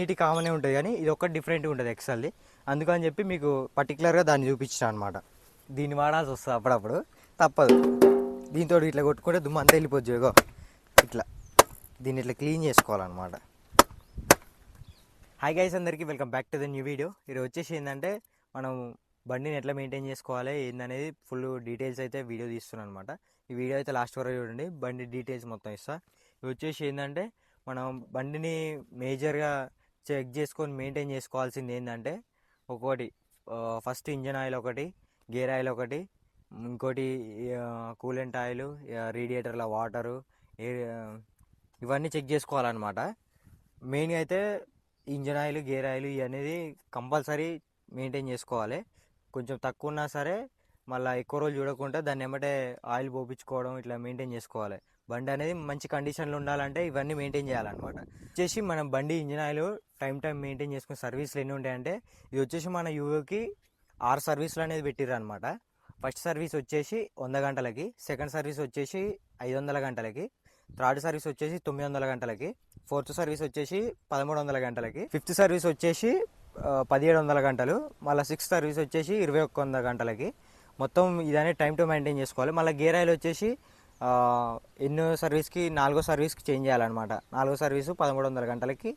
నీటి కామనే ఉంటుంది కానీ ఇది ఒక్కటి డిఫరెంట్గా ఉంటుంది ఎక్సెల్ది. అందుకని చెప్పి మీకు పర్టికులర్గా దాన్ని చూపించాను అనమాట. దీన్ని వాడాల్సి వస్తుంది అప్పుడప్పుడు, తప్పదు. దీంతో ఇట్లా కొట్టుకుంటే దుమ్ము అంతా వెళ్ళిపోద్ది. ఇగో ఇట్లా దీన్ని ఇట్లా క్లీన్ చేసుకోవాలన్నమాట. హాయ్ గైస్, అందరికీ welcome back to the new video. ఈరోజు వచ్చేసి ఏంటంటే మనం బండిని ఎట్లా మెయింటైన్ చేసుకోవాలి ఏందనేది ఫుల్ డీటెయిల్స్ అయితే వీడియో తీస్తున్నాను అనమాట. ఈ వీడియో అయితే లాస్ట్ వరకు చూడండి, బండి డీటెయిల్స్ మొత్తం ఇస్తా. ఇవి వచ్చేసి ఏంటంటే మనం బండిని మేజర్గా చెక్ చేసుకొని మెయింటైన్ చేసుకోవాల్సింది ఏంటంటే ఒకటి ఫస్ట్ ఇంజన్ ఆయిల్ ఒకటి, గేర్ ఆయిల్ ఒకటి, ఇంకోటి కూలెంట్ ఆయిల్, రేడియేటర్ల వాటరు, ఇవన్నీ చెక్ చేసుకోవాలన్నమాట. మెయిన్గా అయితే ఇంజన్ ఆయిల్, గేర్ ఆయిల్ ఇవనేది కంపల్సరీ మెయింటైన్ చేసుకోవాలి. కొంచెం తక్కువ ఉన్నా సరే మళ్ళీ ఎక్కువ రోజులు చూడకుండా దాన్ని ఏమంటే ఆయిల్ పోపించుకోవడం ఇట్లా మెయింటైన్ చేసుకోవాలి. బండి అనేది మంచి కండిషన్లో ఉండాలంటే ఇవన్నీ మెయింటైన్ చేయాలన్నమాట. వచ్చేసి మనం బండి ఇంజన్ ఆయిల్ టైం మెయింటైన్ చేసుకునే సర్వీసులు ఎన్ని ఉంటాయంటే ఇది వచ్చేసి మన యూకి 6 సర్వీసులు అనేది పెట్టిర్రు అనమాట. ఫస్ట్ సర్వీస్ వచ్చేసి 100 గంటలకి, సెకండ్ సర్వీస్ వచ్చేసి 500 గంటలకి, థర్డ్ సర్వీస్ వచ్చేసి 900 గంటలకి, ఫోర్త్ సర్వీస్ వచ్చేసి 1300 గంటలకి, ఫిఫ్త్ సర్వీస్ వచ్చేసి 1700 గంటలు, మళ్ళీ సిక్స్త్ సర్వీస్ వచ్చేసి 2100 గంటలకి. మొత్తం ఇదనే టైం టు మెయింటైన్ చేసుకోవాలి. మళ్ళీ గేర్ ఆయిల్ వచ్చేసి ఎన్నో సర్వీస్కి 4వ సర్వీస్కి చేంజ్ చేయాలన్నమాట. 4వ సర్వీసు 1300 గంటలకి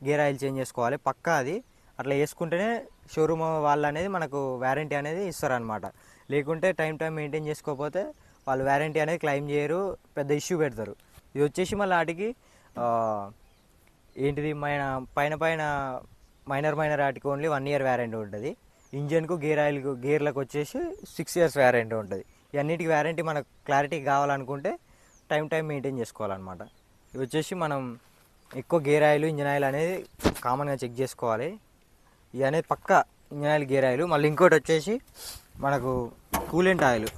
గేర్ ఆయిల్ చేంజ్ చేసుకోవాలి పక్కా. అది అట్లా చేసుకుంటేనే షోరూమ్ వాళ్ళు అనేది మనకు వారంటీ అనేది ఇస్తారనమాట. లేకుంటే టైం మెయింటైన్ చేసుకోకపోతే వాళ్ళు వారంటీ అనేది క్లెయిమ్ చేయరు, పెద్ద ఇష్యూ పెడతారు. ఇది వచ్చేసి మళ్ళీ వాటికి ఏంటిది పైన మైనర్ వాటికి ఓన్లీ 1 ఇయర్ వారంటీ ఉంటుంది. ఇంజన్కు గేర్లకు వచ్చేసి 6 ఇయర్స్ వారంటీ ఉంటుంది. ఇవన్నిటికి వారంటీ మనకు క్లారిటీ కావాలనుకుంటే టైం మెయింటైన్ చేసుకోవాలన్నమాట. ఇవి వచ్చేసి మనం ఎక్కువ గేర్ ఆయిల్, ఇంజన్ ఆయిల్ అనేది కామన్గా చెక్ చేసుకోవాలి. ఇది అనేది పక్క ఇంజన్ ఆయిల్, గేర్ ఆయిల్. మళ్ళీ ఇంకోటి వచ్చేసి మనకు కూలెంట్ ఆయిల్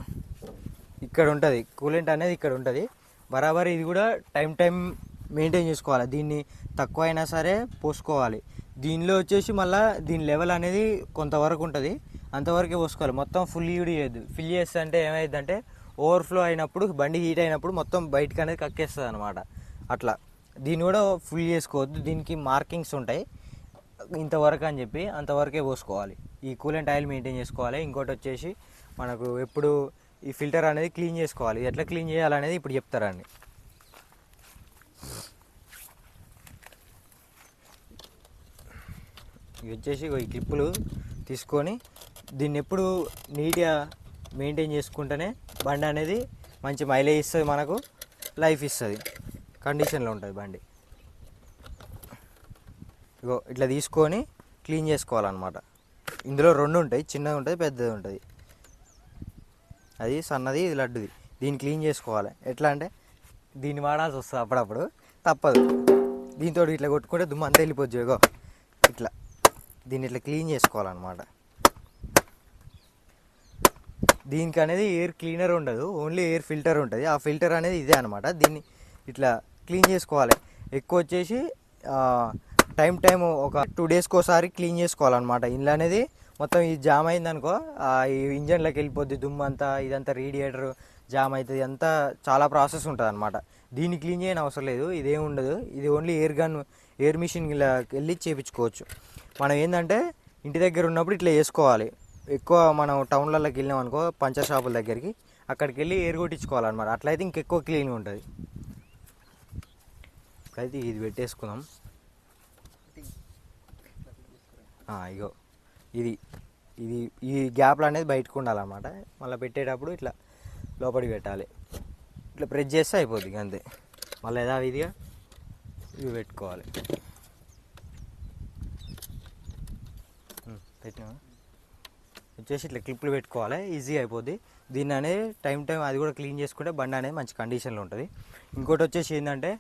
ఇక్కడ ఉంటుంది, కూలెంట్ అనేది ఇక్కడ ఉంటుంది బరాబర్. ఇది కూడా టైం మెయింటైన్ చేసుకోవాలి. దీన్ని తక్కువ అయినా సరే పోసుకోవాలి. దీనిలో వచ్చేసి మళ్ళీ దీని లెవెల్ అనేది కొంతవరకు ఉంటుంది, అంతవరకే పోసుకోవాలి. మొత్తం ఫుల్ చేయొద్దు. ఫిల్ చేస్తే అంటే ఏమైందంటే ఓవర్ఫ్లో అయినప్పుడు బండి హీట్ అయినప్పుడు మొత్తం బయటకు అనేది కక్కేస్తుంది అనమాట. అట్లా దీన్ని కూడా ఫుల్ చేసుకోవద్దు. దీనికి మార్కింగ్స్ ఉంటాయి ఇంతవరకు అని చెప్పి, అంతవరకే పోసుకోవాలి. ఈ కూలెంట్ ఆయిల్ మెయింటైన్ చేసుకోవాలి. ఇంకోటి వచ్చేసి మనకు ఎప్పుడు ఈ ఫిల్టర్ అనేది క్లీన్ చేసుకోవాలి. ఎట్లా క్లీన్ చేయాలనేది ఇప్పుడు చెప్తారండి. ఇవి వచ్చేసి ఈ క్లిప్పులు తీసుకొని దీన్ని ఎప్పుడు నీట్గా మెయింటైన్ చేసుకుంటేనే బండి అనేది మంచి మైలేజ్ ఇస్తుంది, మనకు లైఫ్ ఇస్తుంది, కండిషన్లో ఉంటుంది బండి. ఇగో ఇట్లా తీసుకొని క్లీన్ చేసుకోవాలన్నమాట. ఇందులో 2 ఉంటాయి, చిన్నది ఉంటుంది, పెద్దది ఉంటుంది. అది సన్నది, ఇది లడ్డుది. దీన్ని క్లీన్ చేసుకోవాలి. ఎట్లా అంటే దీన్ని వాడాల్సి వస్తుంది అప్పుడప్పుడు, తప్పదు. దీంతో ఇట్లా కొట్టుకుంటే దుమ్ము అంతా వెళ్ళిపోద్ది. ఇగో ఇట్లా దీన్ని ఇట్లా క్లీన్ చేసుకోవాలన్నమాట. దీనికి అనేది ఎయిర్ క్లీనర్ ఉండదు, ఓన్లీ ఎయిర్ ఫిల్టర్ ఉంటుంది. ఆ ఫిల్టర్ అనేది ఇదే అనమాట. దీన్ని ఇట్లా క్లీన్ చేసుకోవాలి. ఎక్కువ వచ్చేసి టైం ఒక 2 డేస్కి ఒకసారి క్లీన్ చేసుకోవాలన్నమాట. ఇందులో అనేది మొత్తం ఇది జామ్ అయిందనుకో ఈ ఇంజన్లోకి వెళ్ళిపోద్ది దుమ్ము అంతా, ఇదంతా రేడియేటర్ జామ్ అవుతుంది, అంతా చాలా ప్రాసెస్ ఉంటుంది అనమాట. దీన్ని క్లీన్ చేయని అవసరం లేదు, ఇదేం ఉండదు. ఇది ఓన్లీ ఎయిర్ మిషన్ వెళ్ళి చేయించుకోవచ్చు. మనం ఏంటంటే ఇంటి దగ్గర ఉన్నప్పుడు ఇట్లా చేసుకోవాలి. ఎక్కువ మనం టౌన్లలోకి వెళ్ళినాం అనుకో పంచర్ షాపుల దగ్గరికి, అక్కడికి వెళ్ళి ఎయిర్ కొట్టించుకోవాలన్నమాట. అట్లయితే ఇంకెక్కువ క్లీన్గా ఉంటుంది. ఇప్పుడైతే ఇది పెట్టేసుకుందాం. ఇగో ఈ గ్యాప్లు అనేది బయటకు ఉండాలన్నమాట. మళ్ళీ పెట్టేటప్పుడు ఇట్లా లోపలికి పెట్టాలి. ఇట్లా ప్రెస్ చేస్తే అయిపోద్ది అంతే. మళ్ళీ యథావిధిగా ఇవి పెట్టుకోవాలి. పెట్టినా వచ్చేసి ఇట్లా క్లిప్లు పెట్టుకోవాలి, ఈజీగా అయిపోద్ది. దీన్ని అనేది టైం అది కూడా క్లీన్ చేసుకుంటే బండి అనేది మంచి కండిషన్లో ఉంటుంది. ఇంకోటి వచ్చేసి ఏంటంటే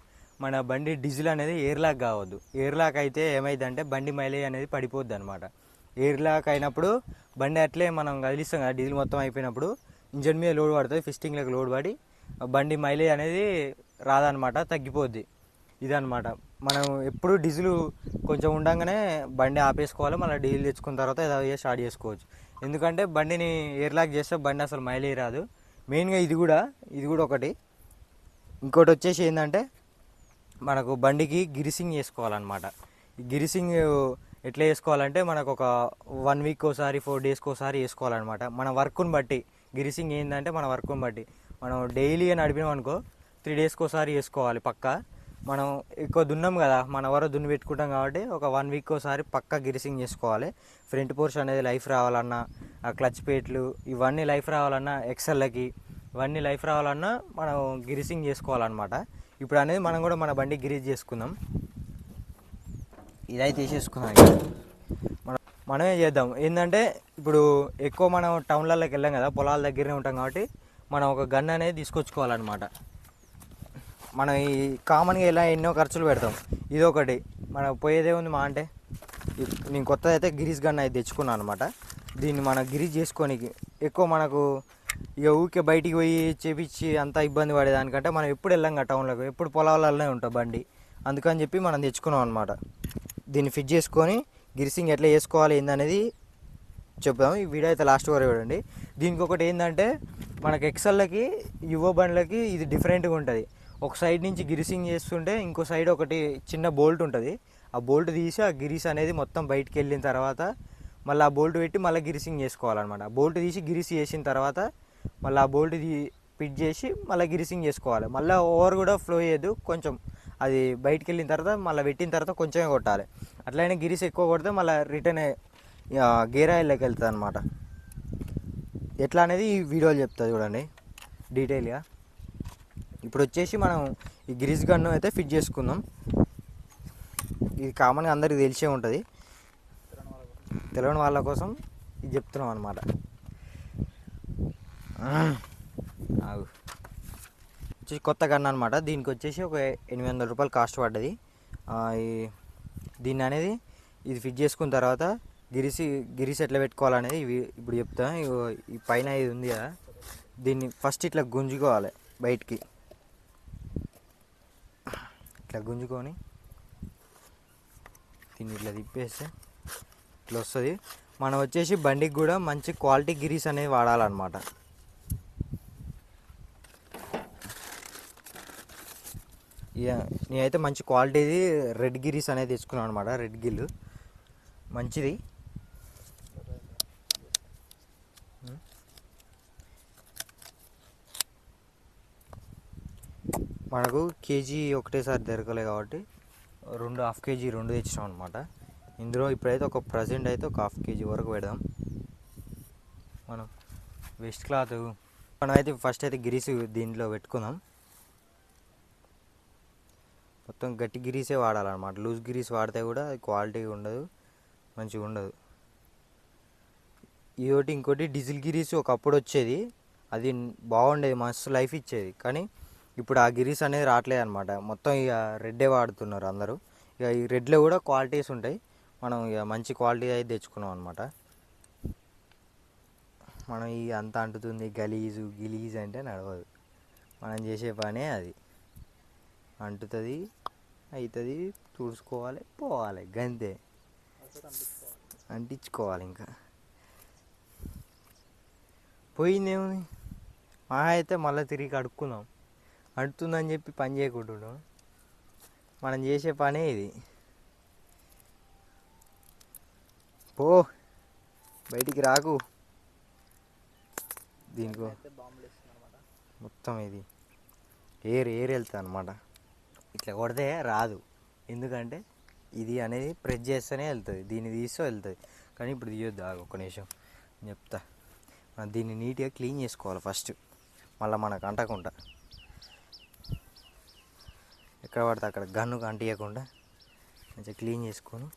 మన బండి డీజిల్ అనేది ఎయిర్ లాక్ కావద్దు. ఎయిర్ లాక్ అయితే ఏమైందంటే బండి మైలేజ్ అనేది పడిపోద్ది అనమాట. ఎయిర్ లాక్ అయినప్పుడు బండి అట్లే మనం కదిలిస్తాం కదా, డీజిల్ మొత్తం అయిపోయినప్పుడు ఇంజన్ మీద లోడ్ పడుతుంది, ఫిస్టింగ్లకు లోడ్ పడి బండి మైలేజ్ అనేది రాదనమాట, తగ్గిపోద్ది. ఇదనమాట. మనం ఎప్పుడు డీజిల్ కొంచెం ఉండగానే బండి ఆపేసుకోవాలి. మళ్ళీ డీజిల్ తెచ్చుకున్న తర్వాత ఏదో స్టార్ట్ చేసుకోవచ్చు. ఎందుకంటే బండిని ఎయిర్ లాక్ చేస్తే బండి అసలు మైలేజ్ రాదు. మెయిన్గా ఇది కూడా ఒకటి. ఇంకోటి వచ్చేసి ఏంటంటే మనకు బండికి గ్రీసింగ్ చేసుకోవాలన్నమాట. ఈ గిరిసింగ్ ఎట్లా చేసుకోవాలంటే మనకు ఒక 1 వీక్ ఒకసారి 4 డేస్కి ఒకసారి వేసుకోవాలన్నమాట. మన వర్క్ని బట్టి గిరిసింగ్ ఏంటంటే మన వర్క్ని బట్టి మనం డైలీగా నడిపినాం అనుకో 3 డేస్కి ఒకసారి వేసుకోవాలి పక్కా. మనం ఎక్కువ దున్నాం కదా, మన వరకు దున్ని పెట్టుకుంటాం కాబట్టి ఒక 1 వీక్ ఒకసారి పక్కా గిరిసింగ్ చేసుకోవాలి. ఫ్రంట్ పోర్షన్ అనేది లైఫ్ రావాలన్నా, ఆ క్లచ్ ప్లేట్లు ఇవన్నీ లైఫ్ రావాలన్నా, ఎక్సెల్లకి ఇవన్నీ లైఫ్ రావాలన్నా మనం గిరిసింగ్ చేసుకోవాలన్నమాట. ఇప్పుడు అనేది మనం కూడా మన బండి గిరీజ్ చేసుకుందాం. ఇదైతే తీసేసుకుందాం. మనమే చేద్దాం. ఏంటంటే ఇప్పుడు ఎక్కువ మనం టౌన్లలోకి వెళ్ళాం కదా, పొలాల దగ్గరనే ఉంటాం కాబట్టి మనం ఒక గన్ అనేది తీసుకొచ్చుకోవాలన్నమాట. మనం ఈ కామన్గా ఇలా ఎన్నో ఖర్చులు పెడతాం, ఇదొకటి మనం పోయేదే ఉంది మా అంటే. నేను కొత్తది అయితే గిరీజ్ గన్ అయితే తెచ్చుకున్నాను అనమాట. దీన్ని మనం గిరీజ్ చేసుకోనికి ఎక్కువ మనకు ఇక ఊరికే బయటికి పోయి చేపించి అంతా ఇబ్బంది పడేదానికంటే మనం ఎప్పుడు వెళ్ళాం కదా టౌన్లోకి, ఎప్పుడు పొలాలలోనే ఉంటాం బండి, అందుకని చెప్పి మనం తెచ్చుకున్నాం అనమాట. దీన్ని ఫిట్ చేసుకొని గిరిసింగ్ ఎట్లా చేసుకోవాలి ఏందనేది చెప్దాం. ఈ వీడియో అయితే లాస్ట్ వరకు చూడండి. దీనికి ఒకటి ఏంటంటే మనకు ఎక్సెల్లకి యువ బండ్లకి ఇది డిఫరెంట్గా ఉంటుంది. ఒక సైడ్ నుంచి గిరిసింగ్ చేస్తుంటే ఇంకో సైడ్ ఒకటి చిన్న బోల్ట్ ఉంటుంది. ఆ బోల్ట్ తీసి ఆ గిరిస్ అనేది మొత్తం బయటికి వెళ్ళిన తర్వాత మళ్ళీ ఆ బోల్ట్ పెట్టి మళ్ళీ గిరిసింగ్ చేసుకోవాలన్నమాట. బోల్ట్ తీసి గిరిస్ చేసిన తర్వాత మళ్ళీ ఆ బోల్ట్ ఫిట్ చేసి మళ్ళీ గిరిసింగ్ చేసుకోవాలి. మళ్ళీ ఓవర్ కూడా ఫ్లో చేయొద్దు, కొంచెం అది బయటికి వెళ్ళిన తర్వాత మళ్ళీ పెట్టిన తర్వాత కొంచెమే కొట్టాలి. అట్లయినా గిరిస్ ఎక్కువ కొడితే మళ్ళీ రిటర్న్ గేర్ ఆయిల్లోకి వెళ్తుంది అనమాట. ఎట్లా అనేది ఈ వీడియోలో చెప్తా చూడండి డీటెయిల్గా. ఇప్పుడు వచ్చేసి మనం ఈ గ్రీస్ గన్ను అయితే ఫిట్ చేసుకుందాం. ఇది కామన్గా అందరికీ తెలిసే ఉంటుంది, తెలియని వాళ్ళ కోసం ఇది చెప్తున్నాం అనమాట. వచ్చేసి కొత్త గన్ అనమాట. దీనికి వచ్చేసి ఒక 800 రూపాయలు కాస్ట్ పడ్డది. దీన్ని అనేది ఇది ఫిట్ చేసుకున్న తర్వాత గిరిస్ ఎట్లా పెట్టుకోవాలనేది ఇప్పుడు చెప్తా. ఈ పైన ఇది ఉంది కదా, దీన్ని ఫస్ట్ ఇట్లా గుంజుకోవాలి బయటికి. ఇట్లా గుంజుకొని దీన్ని ఇట్లా తిప్పేస్తే ఇట్లా వస్తుంది. మనం వచ్చేసి బండికి కూడా మంచి క్వాలిటీ గిరీస్ అనేది వాడాలన్నమాట. నేనైతే మంచి క్వాలిటీది రెడ్ గిరీస్ అనేది తెచ్చుకున్నాను అనమాట. రెడ్ గిల్లు మంచిది. మనకు కేజీ ఒకటేసారి దొరకలే కాబట్టి 2.5 కేజీ తెచ్చినాం అనమాట. ఇందులో ఇప్పుడైతే ఒక ప్రజెంట్ అయితే ఒక 1/2 కేజీ వరకు పెడదాం. మనం వెస్ట్ క్లాత్ మనం అయితే ఫస్ట్ అయితే గిరీస్ దీంట్లో పెట్టుకుందాం. మొత్తం గట్టి గిరీసే వాడాలన్నమాట. లూజ్ గిరీస్ వాడితే కూడా క్వాలిటీ ఉండదు, మంచిగా ఉండదు. ఇదొకటి. ఇంకోటి డీజిల్ గిరీస్ ఒకప్పుడు వచ్చేది, అది బాగుండేది, మస్తు లైఫ్ ఇచ్చేది. కానీ ఇప్పుడు ఆ గిరీస్ అనేది రావట్లేదు అనమాట. మొత్తం ఇక రెడ్డే వాడుతున్నారు అందరూ. ఇక ఈ రెడ్లో కూడా క్వాలిటీస్ ఉంటాయి. మనం ఇక మంచి క్వాలిటీ అయితే తెచ్చుకున్నాం అనమాట. మనం ఈ అంత అంటుతుంది గిలీజ్ అంటే నడవదు. మనం చేసే పనే అది. అంటుతుంది, అవుతుంది, తుడుచుకోవాలి, పోవాలి, గంతే, అంటించుకోవాలి. ఇంకా పోయిందేముంది, మా అయితే మళ్ళీ తిరిగి కడుక్కుందాం. అంటుతుందని చెప్పి పని చేయకుంటున్నాం. మనం చేసే పనే ఇది. పో బయటికి రాకు. దీనికి మొత్తం ఇది ఏర్ వెళ్తుంది అనమాట. ఇట్లా కొడితే రాదు, ఎందుకంటే ఇది అనేది ప్రెస్ చేస్తేనే వెళ్తుంది, దీన్ని తీస్తే వెళ్తుంది. కానీ ఇప్పుడు తీయొద్దు, ఒక్క నిమిషం చెప్తా. మనం దీన్ని నీట్గా క్లీన్ చేసుకోవాలి ఫస్ట్, మళ్ళీ మనకు అంటకుండా. ఎక్కడ పడితే అక్కడ గన్నుకు అంటియకుండా మంచిగా క్లీన్ చేసుకొని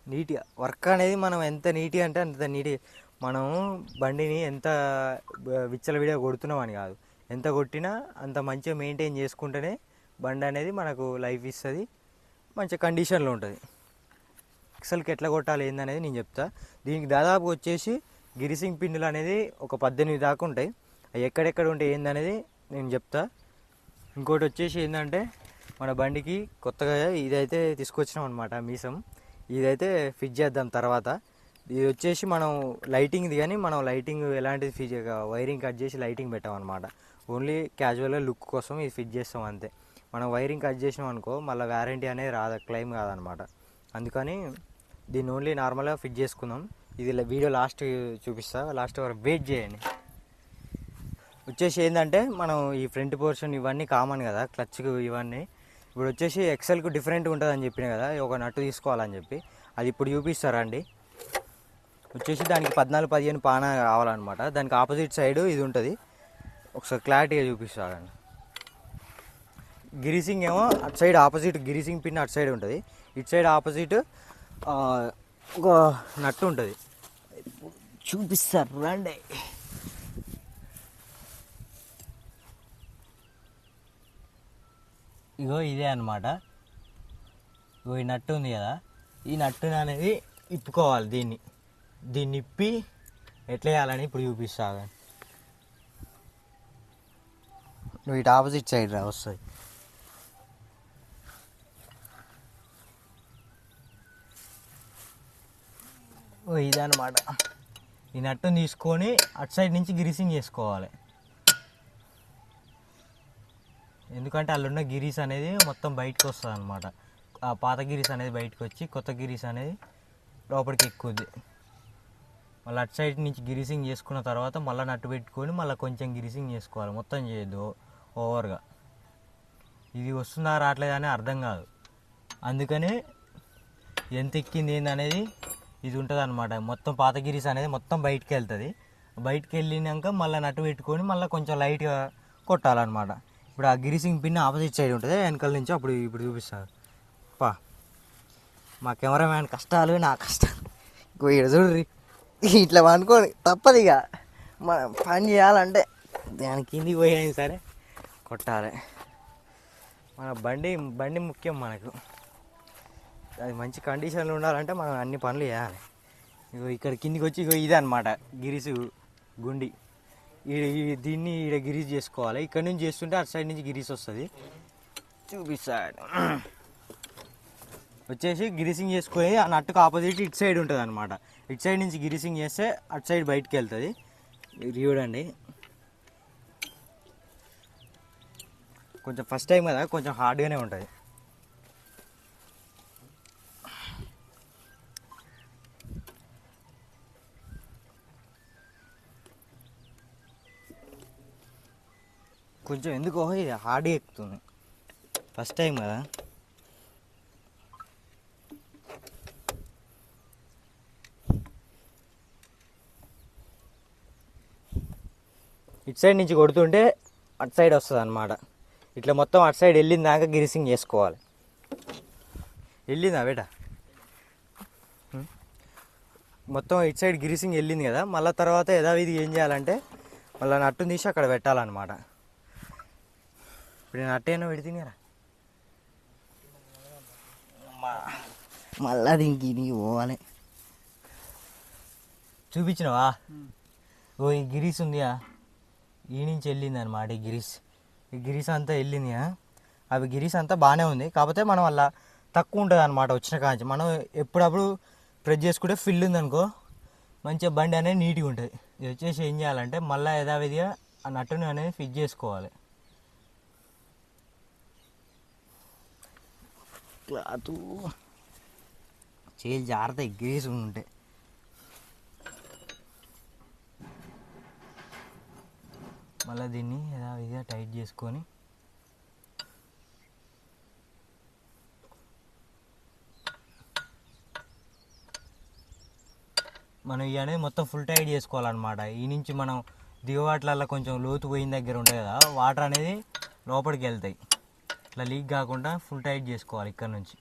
నీట్గా వర్క్ అనేది మనం ఎంత నీట్గా అంటే అంత నీట్గా. మనం బండిని ఎంత విచ్చలవిడిగా కొడుతున్నామని కాదు, ఎంత కొట్టినా అంత మంచిగా మెయింటైన్ చేసుకుంటేనే బండి అనేది మనకు లైఫ్ ఇస్తుంది, మంచి కండిషన్లో ఉంటుంది. ఎక్సెల్కి ఎట్లా కొట్టాలి ఏందనేది నేను చెప్తా. దీనికి దాదాపు వచ్చేసి గిరిసింగ్ పిన్నులు అనేది ఒక 18 దాకా ఉంటాయి. అవి ఎక్కడెక్కడ ఉంటాయి ఏందనేది నేను చెప్తా. ఇంకోటి వచ్చేసి ఏంటంటే మన బండికి కొత్తగా ఇదైతే తీసుకొచ్చినాం అనమాట, మీసం. ఇదైతే ఫిట్ చేద్దాం తర్వాత. ఇది వచ్చేసి మనం లైటింగ్ది, కానీ మనం లైటింగ్ ఎలాంటిది వైరింగ్ కట్ చేసి లైటింగ్ పెట్టామన్నమాట. ఓన్లీ క్యాజువల్గా లుక్ కోసం ఇది ఫిట్ చేస్తాం అంతే. మనం వైరింగ్ కట్ చేసినాం అనుకో మళ్ళీ వారంటీ అనేది రాదు, క్లెయిమ్ కాదనమాట. అందుకని దీన్ని ఓన్లీ నార్మల్గా ఫిట్ చేసుకుందాం. ఇది వీడియో లాస్ట్ చూపిస్తా, లాస్ట్ వరకు వెయిట్ చేయండి. వచ్చేసి ఏంటంటే మనం ఈ ఫ్రంట్ పోర్షన్ ఇవన్నీ కామన్ కదా, క్లచ్కు ఇవన్నీ. ఇప్పుడు వచ్చేసి ఎక్సెల్కు డిఫరెంట్ ఉంటుంది అని చెప్పిన కదా, ఒక నట్టు తీసుకోవాలని చెప్పి, అది ఇప్పుడు చూపిస్తారండి. వచ్చేసి దానికి 14-15 పాన కావాలన్నమాట. దానికి ఆపోజిట్ సైడ్ ఇది ఉంటుంది, ఒకసారి క్లారిటీగా చూపిస్తారండి. గిరీసింగ్ ఏమో అటు సైడ్ ఆపోజిట్, గిరీసింగ్ పిన్ అటు సైడ్ ఉంటుంది, ఇటు సైడ్ ఆపోజిట్ ఒక నట్టు ఉంటుంది. చూపిస్తారు రండి. ఇగో ఇదే అనమాట. ఇగో ఈ నట్టు ఉంది కదా, ఈ నట్టుని అనేది ఇప్పుకోవాలి. దీన్ని ఇప్పి ఎట్లా వేయాలని ఇప్పుడు చూపిస్తాను. నువ్వు ఇటు ఆపోజిట్ సైడ్ రా వస్తుంది. ఇదన్నమాట. ఈ నట్టుని తీసుకొని అటు సైడ్ నుంచి గ్రీసింగ్ చేసుకోవాలి. ఎందుకంటే అందులో గిరీస్ అనేది మొత్తం బయటకు వస్తుంది అనమాట. ఆ పాత గిరీస్ అనేది బయటకు వచ్చి కొత్త గిరీస్ అనేది లోపలికి ఎక్కుద్ది. మళ్ళీ అటు సైడ్ నుంచి గిరీసింగ్ చేసుకున్న తర్వాత మళ్ళీ నట్టు పెట్టుకొని మళ్ళీ కొంచెం గిరీసింగ్ చేసుకోవాలి. మొత్తం చేయొద్దు ఓవర్గా. ఇది వస్తుందా రావట్లేదా అని అర్థం కాదు. అందుకని ఎంత ఎక్కింది ఏందనేది ఇది ఉంటుంది అనమాట. మొత్తం పాత గిరీస్ అనేది మొత్తం బయటికి వెళ్తుంది. బయటికి వెళ్ళినాక మళ్ళీ నట్టు పెట్టుకొని మళ్ళీ కొంచెం లైట్గా కొట్టాలన్నమాట. ఇప్పుడు ఆ గిరీసింగ్ పిన్ ఆపోజిట్ సైడ్ ఉంటుంది వెనకాల నుంచి. ఇప్పుడు చూపిస్తారు మా కెమెరామ్యాన్ కష్టాలు, నా కష్టాలు. ఇక్కడ చూడ్రి, ఇట్లా అనుకోని తప్పదు. ఇక మనం పని చేయాలంటే దాని కిందికి పోయినా సరే కొట్టాలి. మన బండి ముఖ్యం మనకు. అది మంచి కండిషన్లో ఉండాలంటే మనం అన్ని పనులు చేయాలి. ఇగో ఇక్కడ కిందికి వచ్చి ఇగో ఇదే అనమాట గిరీసు గుండి. దీన్ని ఈడ గిరీస్ చేసుకోవాలి. ఇక్కడ నుంచి చేస్తుంటే అటు సైడ్ నుంచి గిరీస్ వస్తుంది. చూపిస్తాడు. వచ్చేసి గిరీసింగ్ చేసుకొని ఆ నట్టుకు ఆపోజిట్ ఇటు సైడ్ ఉంటుంది అనమాట. ఇటు సైడ్ నుంచి గిరీసింగ్ చేస్తే అటు సైడ్ బయటికి వెళ్తుంది. చూడండి, కొంచెం ఫస్ట్ టైం కదా, కొంచెం హార్డ్గానే ఉంటుంది. కొంచెం ఎందుకో ఇది హార్డ్గా ఎక్కుతుంది, ఫస్ట్ టైం కదా. ఇటు సైడ్ నుంచి కొడుతుంటే అటు సైడ్ వస్తుంది అనమాట. ఇట్లా మొత్తం అటు సైడ్ వెళ్ళిన దాకా గిరీసింగ్ చేసుకోవాలి. వెళ్ళిందా బేట? మొత్తం ఇటు సైడ్ గిరీసింగ్ వెళ్ళింది కదా. మళ్ళీ తర్వాత యథావిధి ఏం చేయాలంటే మళ్ళీ నట్టుని తీసి అక్కడ పెట్టాలన్నమాట. ఇప్పుడు నేను అట్టేనో పెడితే కదా మళ్ళీ దీనికి నీకు పోవాలి. చూపించినవా? ఓ ఈ గిరీస్ ఉందియా, ఈ నుంచి వెళ్ళింది అనమాట. ఈ గిరీస్ అంతా వెళ్ళింది. అవి గిరీస్ అంతా బాగానే ఉంది, కాకపోతే మనం అలా తక్కువ ఉంటుంది అనమాట. వచ్చిన కాంచి మనం ఎప్పుడప్పుడు ప్రెస్ చేసుకుంటే ఫిల్ ఉందనుకో మంచిగా బండి అనేది నీట్గా ఉంటుంది. ఇది వచ్చేసి ఏం చేయాలంటే మళ్ళీ యథావిధిగా ఆ నట్టుని అనేది ఫిట్ చేసుకోవాలి. క్లాత్ చేలు జాగ్రత్త గిరీస్ ఉంటే. మళ్ళీ దీన్ని యథావిధిగా టైట్ చేసుకొని మనం ఇవి అనేది మొత్తం ఫుల్ టైట్ చేసుకోవాలన్నమాట. ఈ నుంచి మనం దిగుబాట్లలో కొంచెం లోతు పోయిన దగ్గర ఉంటాయి కదా, వాటర్ అనేది లోపలికి వెళ్తాయి. ఇట్లా లీక్ కాకుండా ఫుల్ టైట్ చేసుకోవాలి ఇక్కడ నుంచి.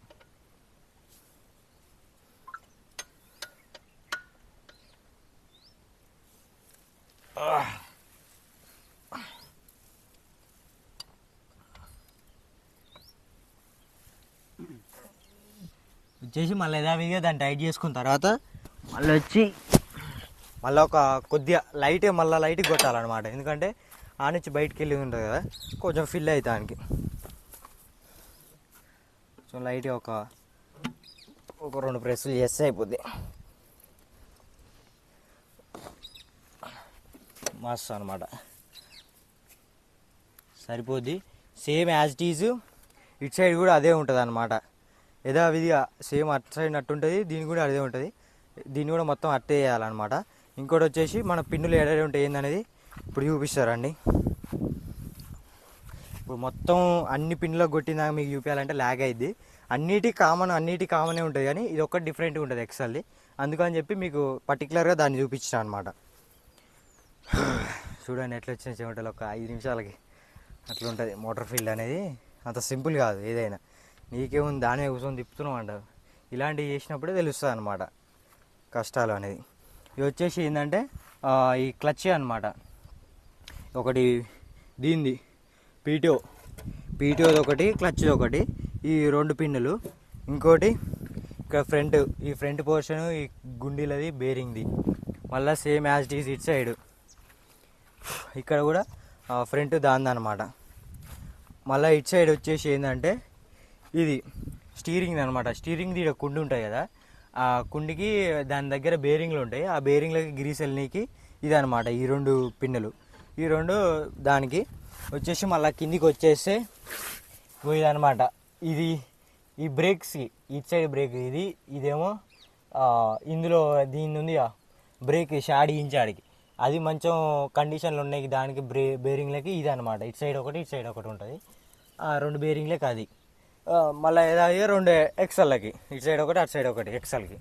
వచ్చేసి మళ్ళీ యథావిధిగా దాన్ని టైట్ చేసుకున్న తర్వాత మళ్ళీ ఒక కొద్దిగా లైట్గా కొట్టాలన్నమాట. ఎందుకంటే ఆ నుంచి బయటికి వెళ్ళి ఉంటుంది కదా, కొంచెం ఫిల్ అవుతానికి. సో లైట్గా ఒక 2 ప్రెస్సులు చేస్తే అయిపోద్ది. మస్తు అనమాట, సరిపోద్ది. సేమ్ యాజ్ ఇట్ ఈజ్ ఇటు సైడ్ కూడా అదే ఉంటుంది అనమాట. యథావిధిగా సేమ్ అటు సైడ్ అట్టు ఉంటుంది, దీని కూడా అదే ఉంటుంది. దీన్ని కూడా మొత్తం అట్టే వేయాలన్నమాట. ఇంకోటి వచ్చేసి మన పిన్నులు ఎడలు ఉంటాయి ఏందనేది ఇప్పుడు చూపిస్తారండి. ఇప్పుడు మొత్తం అన్ని పిన్నులకు కొట్టిందాక మీకు చూపించాలంటే ల్యాగ్ అయింది. అన్నిటి కామనే ఉంటుంది, కానీ ఇది ఒక్కటి డిఫరెంట్గా ఉంటుంది ఎక్సెల్ది. అందుకని చెప్పి మీకు పర్టికులర్గా దాన్ని చూపించాను అనమాట. చూడండి ఎట్లా వచ్చిన చెమటలు ఒక 5 నిమిషాలకి అట్లా ఉంటుంది. మోటార్ ఫీల్డ్ అనేది అంత సింపుల్ కాదు. ఏదైనా నీకేముంది దాని కూర్చొని తిప్పుతున్నాం అంటారు. ఇలాంటివి చేసినప్పుడే తెలుస్తుంది అనమాట కష్టాలు అనేది. ఇది వచ్చేసి ఏంటంటే ఈ క్లచ్ అనమాట. ఒకటి దీనిది పీటీఓది ఒకటి, క్లచ్ది ఒకటి, ఈ 2 పిన్నులు. ఇంకోటి ఇక్కడ ఈ ఫ్రంట్ పోర్షన్ ఈ గుండీలది బేరింగ్ది. మళ్ళీ same as it is it side ఇక్కడ కూడా ఫ్రంట్ దానిదనమాట. మళ్ళీ ఇటు సైడ్ వచ్చేసి ఏంటంటే ఇది స్టీరింగ్ అనమాట. స్టీరింగ్ది ఇక్కడ కుండి ఉంటుంది కదా, ఆ కుండికి దాని దగ్గర బేరింగ్లు ఉంటాయి. ఆ బేరింగ్లకి గ్రీస్ వెళ్ళనీకి ఇది అనమాట ఈ 2 పిన్నులు. ఈ 2 దానికి వచ్చేసి మళ్ళీ కిందికి వచ్చేస్తే ఇదనమాట. ఇది ఈ బ్రేక్స్కి ఇటు సైడ్ బ్రేక్ ఇదేమో ఇందులో దీని ఉంది బ్రేక్ షాడి ఇంచాడికి అది మంచి కండిషన్లు ఉన్నాయి దానికి బేరింగ్లకి ఇది అనమాట. ఇటు సైడ్ ఒకటి ఉంటుంది. ఆ 2 బేరింగ్లకి అది. మళ్ళీ ఏదైతే 2 ఎక్సెల్కి ఇటు సైడ్ ఒకటి అటు సైడ్ ఒకటి ఎక్సెల్కి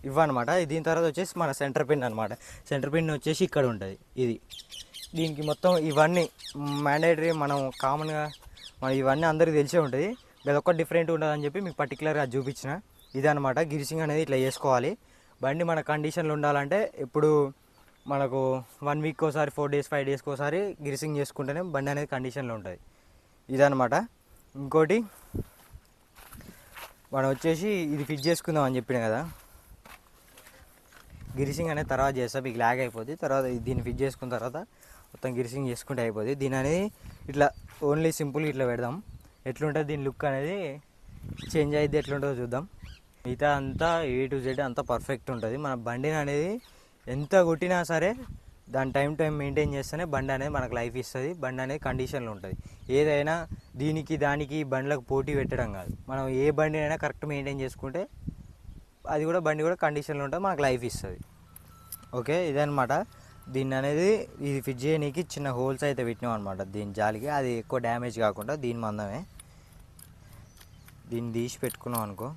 ఇవ్వనమాట. దీని తర్వాత వచ్చేసి మన సెంటర్ పిన్ అనమాట. సెంటర్ పిన్ వచ్చేసి ఇక్కడ ఉంటుంది. ఇది దీనికి మొత్తం ఇవన్నీ మ్యాండేటరీ, మనం కామన్గా ఇవన్నీ అందరికీ తెలిసే ఉంటుంది. అదొక్కటి డిఫరెంట్ ఉంటుంది అని చెప్పి మీకు పర్టికులర్గా అది చూపించిన. ఇదనమాట గిరిసింగ్ అనేది ఇట్లా చేసుకోవాలి. బండి మన కండిషన్లో ఉండాలంటే ఇప్పుడు మనకు 1 వీక్ ఒకసారి 4 డేస్ 5 డేస్కి ఒకసారి గిరిసింగ్ చేసుకుంటేనే బండి అనేది కండిషన్లో ఉంటుంది. ఇదనమాట. ఇంకోటి మనం వచ్చేసి ఇది ఫిట్ చేసుకుందాం అని చెప్పిన కదా, గిరిసింగ్ అనేది తర్వాత చేస్తాం. మీకు ల్యాగ్ అయిపోద్ది. తర్వాత దీన్ని ఫిట్ చేసుకున్న తర్వాత మొత్తం గిరిసింగ్ చేసుకుంటే అయిపోద్ది. దీని అనేది ఇట్లా ఓన్లీ సింపుల్ ఇట్లా పెడదాం. ఎట్లుంటుంది దీని లుక్ అనేది చేంజ్ అయితే ఎట్లుంటుందో చూద్దాం. మిగతా అంతా A to Z అంతా పర్ఫెక్ట్ ఉంటుంది. మన బండిని అనేది ఎంత కొట్టినా సరే దాని టైం మెయింటైన్ చేస్తేనే బండి అనేది మనకు లైఫ్ ఇస్తుంది. బండి అనేది కండిషన్లో ఉంటుంది. ఏదైనా దానికి బండ్లకు పోటీ పెట్టడం కాదు. మనం ఏ బండి అయినా కరెక్ట్ మెయింటైన్ చేసుకుంటే అది కూడా బండి కూడా కండిషన్లో ఉంటుంది, మనకు లైఫ్ ఇస్తుంది. ఓకే, ఇదనమాట. దీన్ని అనేది ఇది ఫిట్ చేయడానికి చిన్న హోల్స్ అయితే పెట్టినాం అనమాట దీని జాలికి. అది ఎక్కువ డ్యామేజ్ కాకుండా దీని మందమే దీన్ని తీసి పెట్టుకున్నాం అనుకో,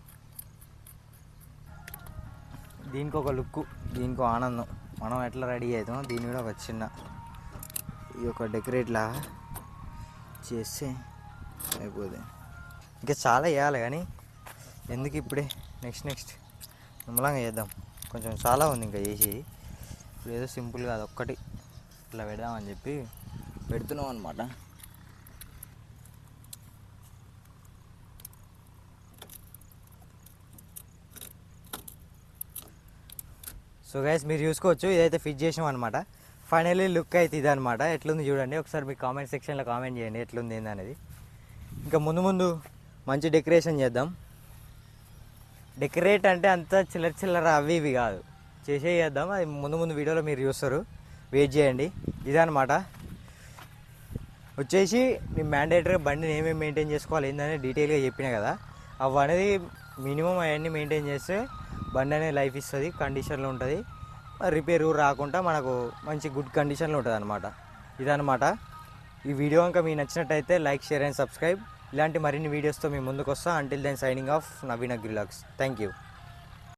దీనికి ఒక లుక్, దీనికి ఆనందం. మనం ఎట్లా రెడీ అవుతాం దీన్ని కూడా ఒక చిన్న ఈ ఒక డెకరేట్లా చేస్తే అయిపోతుంది. ఇంకా చాలా వేయాలి కానీ ఎందుకు ఇప్పుడే, నెక్స్ట్ నిమ్మలంగా చేద్దాం. కొంచెం చాలా ఉంది ఇంకా చేసి. ఇప్పుడు ఏదో సింపుల్గా అదొక్కటి ఇట్లా పెడదామని చెప్పి పెడుతున్నాం అనమాట. సో గైస్ మీరు చూసుకోవచ్చు, ఇదైతే ఫిట్ చేసాం అనమాట. ఫైనల్లీ లుక్ అయితే ఇదనమాట. ఎట్లుంది చూడండి ఒకసారి మీ కామెంట్ సెక్షన్లో కామెంట్ చేయండి ఎట్లుంది ఏందనేది. ఇంకా ముందు మంచి డెకరేషన్ చేద్దాం. డెకరేట్ అంటే అంత చిల్లర అవి ఇవి కాదు, చేద్దాం. అది ముందు వీడియోలో మీరు చూస్తారు, వెయిట్ చేయండి. ఇదనమాట. వచ్చేసి నేను మ్యాండేటరీ బండిని ఏమేమి మెయింటైన్ చేసుకోవాలి ఏందని డీటెయిల్గా చెప్పినా కదా, అవి అనేది మినిమం అవన్నీ మెయింటైన్ చేస్తే బండి అనేది లైఫ్ ఇస్తుంది, కండిషన్లో ఉంటుంది. రిపేర్ రాకుండా మనకు మంచి గుడ్ కండిషన్లో ఉంటుంది అనమాట. ఇదనమాట. ఈ వీడియో కనుక మీకు నచ్చినట్టయితే లైక్, షేర్ అండ్ సబ్స్క్రైబ్. ఇలాంటి మరిన్ని వీడియోస్తో మీ ముందుకు వస్తా. Until then signing off Naveen Agrilogs. Thank you.